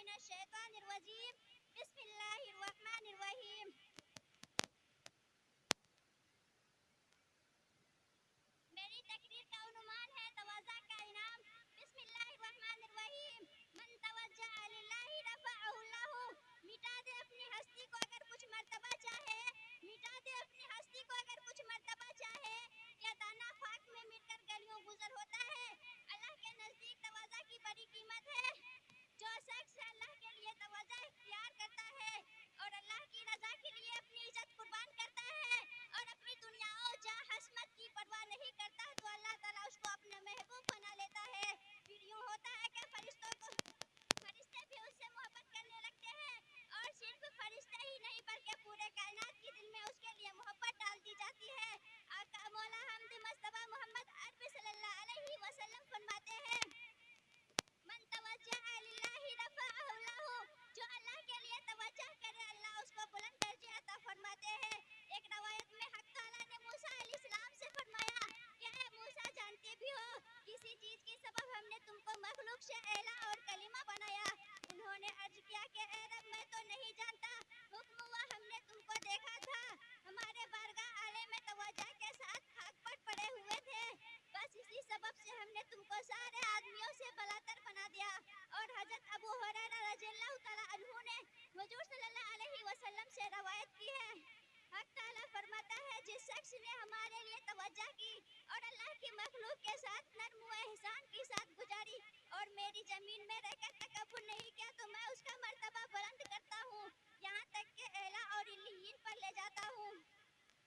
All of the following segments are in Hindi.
मिनश्शैतानिर्रजीम बिस्मिल्लाहिर्रहमानिर्रहीम। मेरी तकरीर का उन्वान है तवाज़ा का इनाम। बिस्मिल्लाहिर्रहमानिर्रहीम। मन तवज्जह लिल्लाहि रफ़अहुल्लाहु। मिटा दे अपनी हस्ती को अगर कुछ मर्तबा चाहे, मिटा दे अपनी हस्ती को अगर कुछ मर्तबा चाहे। या दाना फाक में मिटकर गलियों गुजर होता है। अल्लाह के नजदीक तवाज़ा की बड़ी कीमत है। जो शख्स अल्लाह के लिए तवज्जो इख्तियार करता है और अल्लाह की रजा के लिए अपनी इज्जत कुर्बान करता है और अपनी दुनिया और जहाँ हस्मत की परवाह नहीं करता, तो अल्लाह ताला उसको अपने महबूब बना लेता है। फिर यूँ होता है कि फरिश्ते भी उससे मोहब्बत करने लगते हैं और सिर्फ फरिश्ते ही नहीं बल्कि पूरे कायनात के दिल में उसके लिए मोहब्बत डाल दी जाती है। आका मौला हमद मुस्तफा मोहम्मद अरबी सल्लल्लाहु अलैहि वसल्लम फरमाते हैं, मन तवज्जह लिल्लाहि रफ़अहुल्लाहु। जो अल्लाह के लिए तवज्जो करे अल्लाह उसको बुलंद दर्जे अता फरमाते हैं। एक रवायत में हक ताला ने मूसा अलैहिस्सलाम से फरमाया कि ऐ मूसा, जानते भी हो किसी चीज के सबब हमने तुमको मखलूक से एला और कलीमा बनाया। उन्होंने अर्ज किया कि ऐ रब, मैं तो नहीं जानता। हुक्म हुआ हमने तुमको देखा था, हमारे बारगाह आले में तवज्जो के साथ खाक पर पड़े हुए थे। बस इसी सबब से हमने तुमको सारे आदमियों से बलातर बना दिया। और हजरत अबू हुरैरा रज़ियल्लाहु तआला अन्हु ने हुजूर सल्लल्लाहु अलैहि वसल्लम से रवायत की है, हक ताला फरमाता है, जिस शख्स ने हमारे लिए तवज्जो की और अल्लाह की मखलूक के साथ नर्म व एहसान के साथ गुजारी और मेरी जमीन में रहकर तकब्बुर नहीं किया, तो मैं उसका मर्तबा बुलंद करता हूँ, यहाँ तक के एला और इल्लियीन पर ले जाता हूँ।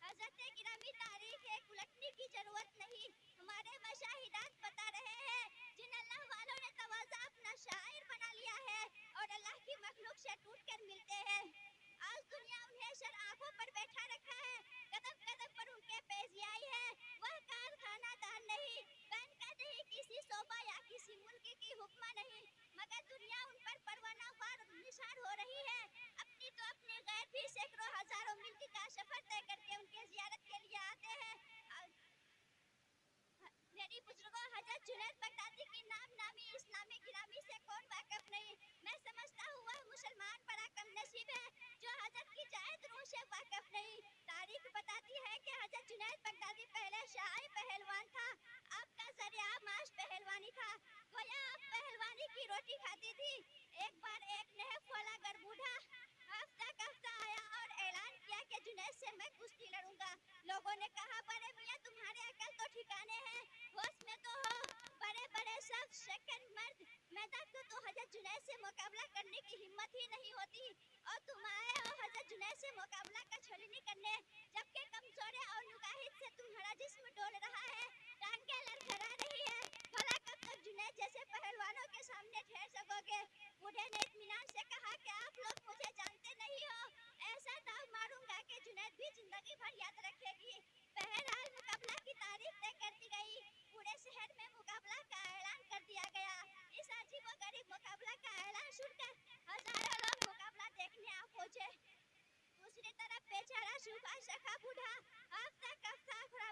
हज़रत गिरामी तारीख है, उलटने की जरूरत नहीं। हमारे मशाहिदात बता रहे हैं, जिन अल्लाह वालों ने तवाज़ा अपना शायर बना लिया है और अल्लाह की मखलूक से टूट कर मिलते हैं। आज दुनिया उन्हें सर आंखों पर बैठा रखा है, कदम कदम पर उनके पेशियाई है। वह कारखानादार नहीं, बैंकर नहीं, किसी शोबा या किसी मुल्क की हुक्मा नहीं, मगर दुनिया उन पर परवाना वार निशार हो रही है। अपनी तो अपने गैर भी सैकड़ों हजारों मील का सफर तय करके उनके जियारत के लिए आते हैं। मेरी बुजुर्गों, हजरत जुनैद बगदादी की नाम नामी इस्लामी गिरामी से कौन वाकिफ नहीं। मैं समझता हूँ वह मुसलमान बड़ा कम नसीब है जो हजरत की जायद रूह से वाकिफ नहीं। तारीख बताती है कि हजरत जुनैद बगदादी पहले शाही पहलवान था। आपका जरिया माश पहलवानी था। गोया आप पहलवानी की रोटी खाती थी। एक बार एक नेहफ वाला गरबूढ़ा हफ्ता आया और ऐलान किया कि जुनैद से मैं कुश्ती लड़ूंगा। लोगों ने कहा, बड़े मियाँ तुम्हारे अकल तो ठिकाने हैं, होश में तो हो। बड़े बड़े सब शक्कर मर्द मैदान को तो हजरत जुनैद से मुकाबला करने की हिम्मत ही नहीं होती और तुम आए हो हजरत जुनैद से मुकाबला का छलनी करने, जबकि कमजोरे और नुकाहिद से तुम्हारा जिस्म डोल रहा है, टांगे लड़खड़ा रही है। भला कब तक जुनैद जैसे पहलवानों के सामने ठहर सकोगे? बूढ़े ने इत्मीनान से कहा कि आप लोग मुझे जानते नहीं हो। ऐसा दाव मारूंगा कि जुनैद भी जिंदगी भर याद रखेगी। बहरहाल मुकाबला की तारीख तय कर दी गई। पूरे शहर में मुकाबला का ऐलान कर दिया गया। इस अजीबोगरीब मुकाबला का ऐलान सुनकर हजारों लोग मुकाबला देखने आ पहुंचे। दूसरी तरफ बेचारा सूखा सखा बूढ़ा हफ्ता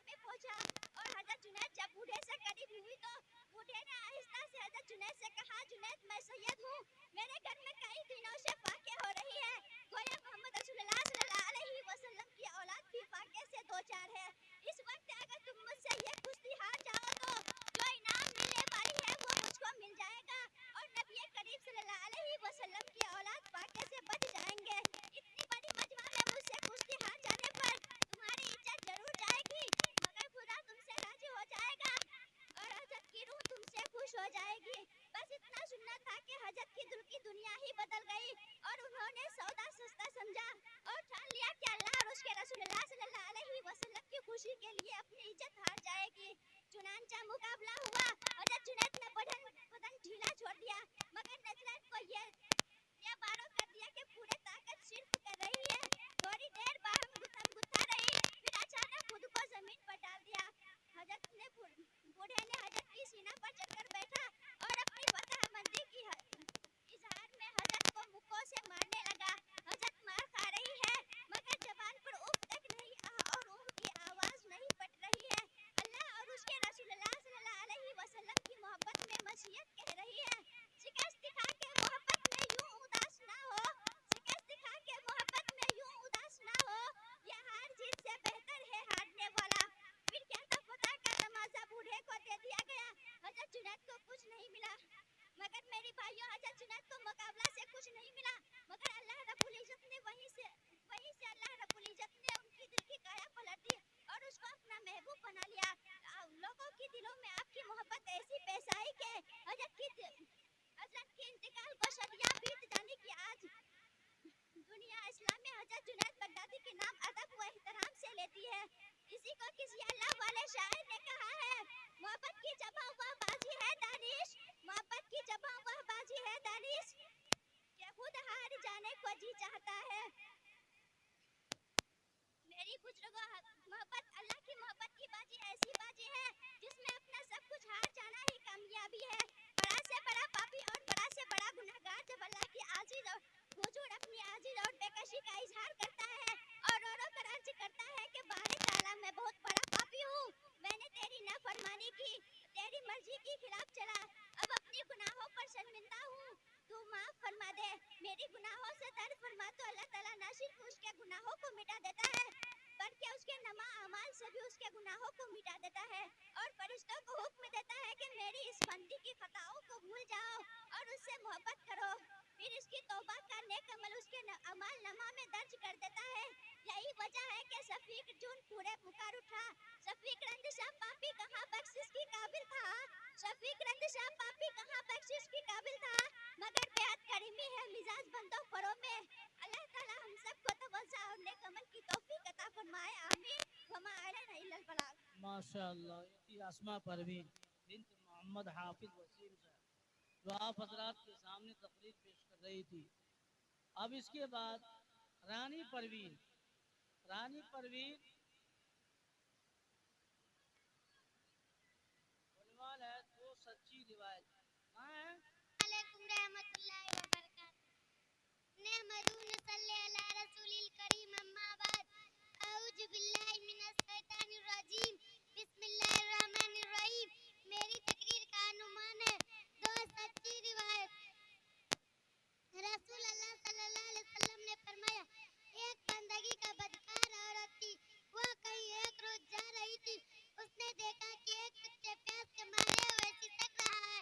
में पहुंचा और हजरत जुनैद जब बूढ़े से करीब हुई तो बूढ़े ने आहिस्ता से हजरत जुनैद से कहा, जुनैद, मैं सैयद हूँ, मेरे घर में कई दिनों से फाके हो रही है। गोया मोहम्मद रसूलुल्लाह सल्लल्लाहु अलैहि वसल्लम की औलाद भी फाके से दो चार है। इस वक्त अगर तुम मुझसे ये कुश्ती हार जाओ तो जो इनाम मिलने वाली है वो मुझको मिल जाएगा और नबी करीम सल्लल्लाहु अलैहि वसल्लम की औलाद फाके से बच जाएंगे। इतनी बड़ी मजमा में मुझसे कुश्ती हार जाने पर तुम्हारी इज्जत जरूर जाएगी, मगर खुदा तुमसे राजी हो जाएगा और हजरत की रूह तुमसे खुश हो जाएगी। बस इतना सुनना था कि हजरत की दिल की दुनिया ही बदल गई और उन्होंने सौदा सस्ता समझा और ठान लिया कि अल्लाह और उसके रसूलुल्लाह सल्लल्लाहु अलैहि वसल्लम की खुशी के लिए अपनी इज्जत हार जाएगी। चुनांचा मुकाबला हुआ। हजरत जुनैद ने बदन ढीला छोड़ दिया, मगर नजरन को ये बारो कर दिया कि पूरे ताकत सिर्फ कर रही है। थोड़ी देर बाहम गुत्था रही, फिर अचानक खुद को जमीन पर डाल दिया। बूढ़े ने हजरत की सीना पर चढ़कर बैठा और अपनी फतहमंदी की इजहार में हजरत को मुक्कों से मारने लगा। हजरत मार खा रही है, मगर जबान पर उफ तक नहीं और ऊह की आवाज नहीं पट रही है। अल्लाह और उसके रसूलुल्लाह सल्लल्लाहु अलैहि वसल्लम की मोहब्बत में मसीहत कह रही है। शिकस्त खा के मोहब्बत में यूं जुनैद को कुछ नहीं मिला, मगर मेरी भाइयों हजरत जुनैद को मुकाबला से कुछ नहीं मिला, मगर अल्लाह रब्बुल इज्जत ने वहीं से अल्लाह रब्बुल इज्जत ने उनकी दिल की काया पलट दी और उसको अपना महबूब बना लिया। लोगों के दिलों में आपकी मोहब्बत ऐसी पेश आई कि हजरत की इंतकाल को सदियां बीत जाने की आज दुनिया इस्लाम में हजरत जुनैद बगदादी के नाम अदब व एहतराम से लेती है। इसी को किसी अल्लाह वाले शायर ने कहा है, मोहब्बत की जबां वह बाजी है दानिश, मोहब्बत की जबां वह बाजी है दानिश, कि खुद हार जाने को जी चाहता है। मेरी बुजुर्गों, मोहब्बत, अल्लाह की मोहब्बत की बाजी ऐसी बाजी है जिसमें अपना सब कुछ हार जाना ही कामयाबी है। बड़ा से बड़ा पापी और बड़ा से बड़ा गुनहगार जब अल्लाह की आजीज और हुजूर अपनी आजीज और बेकशी का इजहार करता है और रो रो कर अर्ज करता है कि बारे ताला मैं बहुत बड़ा पापी हूँ, मैंने तेरी नाफरमानी की, तेरी मर्जी के खिलाफ चला, अब अपनी गुनाहों पर शर्मिंदा हूँ, तू माफ फरमा दे। मेरी गुनाहों से दर्द फरमा तो अल्लाह ताला ना सिर्फ उसके गुनाहों को मिटा देता है बल्कि उसके नमा अमाल से भी उसके गुनाहों को मिटा देता है और फरिश्तों को हुक्म देता है कि मेरी इस बंदी की खताओं को भूल जाओ और उससे मोहब्बत करो। फिर इसकी तौबा का नेक अमल उसके अमाल नमा में दर्ज कर देता है। यही वजह है कि शफीक जून पूरे पुकार उठा, शफीक रंदिशा पापी कहाँ बख्शिश की काबिल था, शफीक रंदिशा पापी कहाँ बख्शिश की काबिल था, मगर बेहद करीमी है मिजाज बंदों परों में। अल्लाह ताला हम सबको तवज्जो और नेक अमल की तौफीक अता फरमाए, आमीन। वमा अलैना इल्लल बलाग। माशाअल्लाह। ये थी आसमा परवीन बिन्त मोहम्मद हाफिज वसीम साहब, जो आप हजरात के सामने तकरीर पेश कर रही थी। अब इसके बाद रानी परवीन, रानी परवीन उन्वान है दो सच्ची रिवायत। कहाँ है? अलैकुम रहमतुल्लाहि व बरकातहू। नहमदुहु नसल्ली अला रसूलिल करीम, अम्मा बाद। औज़ु बिल्लाहि मिनश शैतानिर रजीम। बिस्मिल्लाहिर रहमानिर रहीम। मेरी तकरीर का अनुमान है दो सच्ची रिवायत। रसूल अल्लाह सल्लल्लाहु अलैहि वसल्लम ने फरमाया, एक बंदगी का बदकार औरत थी। वह कहीं एक रोज जा रही थी, उसने देखा कि एक कुत्ते प्यास के मारे हुए सिसक रहा है।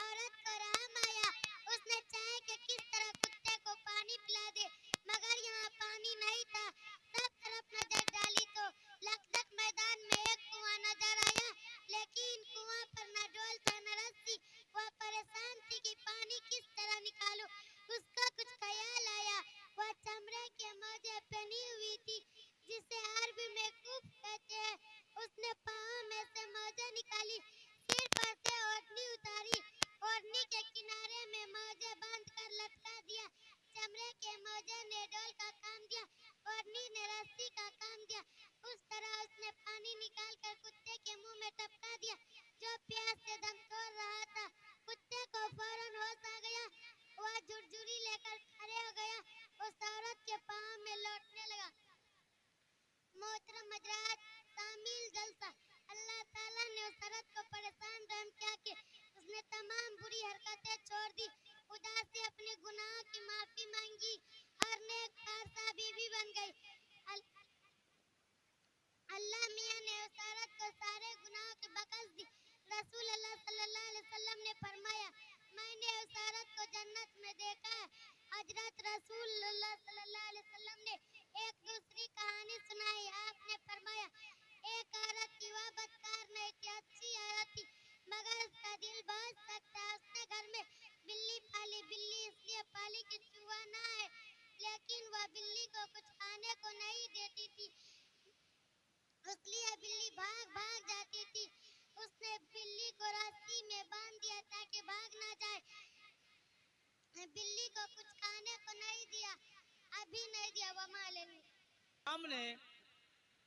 औरत को रहम आया, उसने चाहा कि किस तरह कुत्ते को पानी पिला दे, मगर यहाँ पानी नहीं था। सब तरफ नजर डाली तो लकदक मैदान में एक कुआं नजर आया, लेकिन कुआं पर न डोल था न रस्सी। वह परेशान थी कि पानी किस तरह निकालूं। उसको कुछ ख्याल आया। वह चमड़े के मोजे पहनी हुई थी, जिसे अरबी में कुफ कहते हैं। उसने पाँव में से मोजे निकाली, सिर पर से ओढ़नी उतारी, ओढ़नी के किनारे में मोजे बांध कर लटका दिया। चमड़े के मोजे ने डोल का काम दिया, ओढ़नी ने रस्सी का काम दिया। उस तरह उसने पानी निकाल कर कुत्ते के मुंह में टपका दिया, जो प्यास से दम तोड़ रहा था। कुत्ते को फौरन होश आ गया, वह झुरझुरी लेकर खड़े हो गया, उस औरत के पाँव में लौटने लगा। मोहतरम हजरात, शामिल जलसा, अल्लाह ताला ने उस औरत को परेशान रहम किया कि उसने तमाम बुरी हरकतें छोड़ दी, खुदा से अपने गुनाहों की माफी मांगी और नेक पारसा बीवी बन गई। अल्लाह मियां ने उस औरत को सारे गुनाहों की बख्श दी। रसूल अल्लाह सल्लल्लाहु अलैहि वसल्लम ने फरमाया, मैंने उस औरत को जन्नत में देखा है। हजरत रसूल अल्लाह सल्लल्लाहु अलैहि वसल्लम ने एक दूसरी कहानी सुनाई। आपने फरमाया, एक औरत थी, वह बदकार नहीं थी, अच्छी औरत थी, मगर उसका दिल बहुत सख्त था। उसने घर में बिल्ली पाली। बिल्ली इसलिए पाली कि चूहा ना आए, लेकिन वह बिल्ली को कुछ खाने को नहीं देती थी, इसलिए बिल्ली भाग भाग जाती थी। उसने बिल्ली को रस्सी में बांध दिया ताकि भाग ना जाए। बिल्ली को कुछ खाने को नहीं दिया, अभी नहीं दिया। वमा लेंगे सामने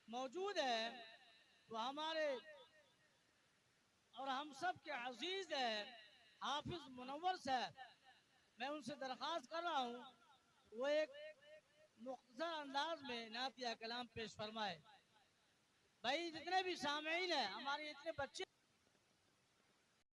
मौजूद है, तो हमारे और हम सब के अजीज है हाफिज मुनव्वर साहब। मैं उनसे दरख्वास्त कर रहा हूँ वो एक मुख्तसर अंदाज में नातिया कलाम पेश फरमाए। भाई जितने भी सामीन हैं, हमारे इतने बच्चे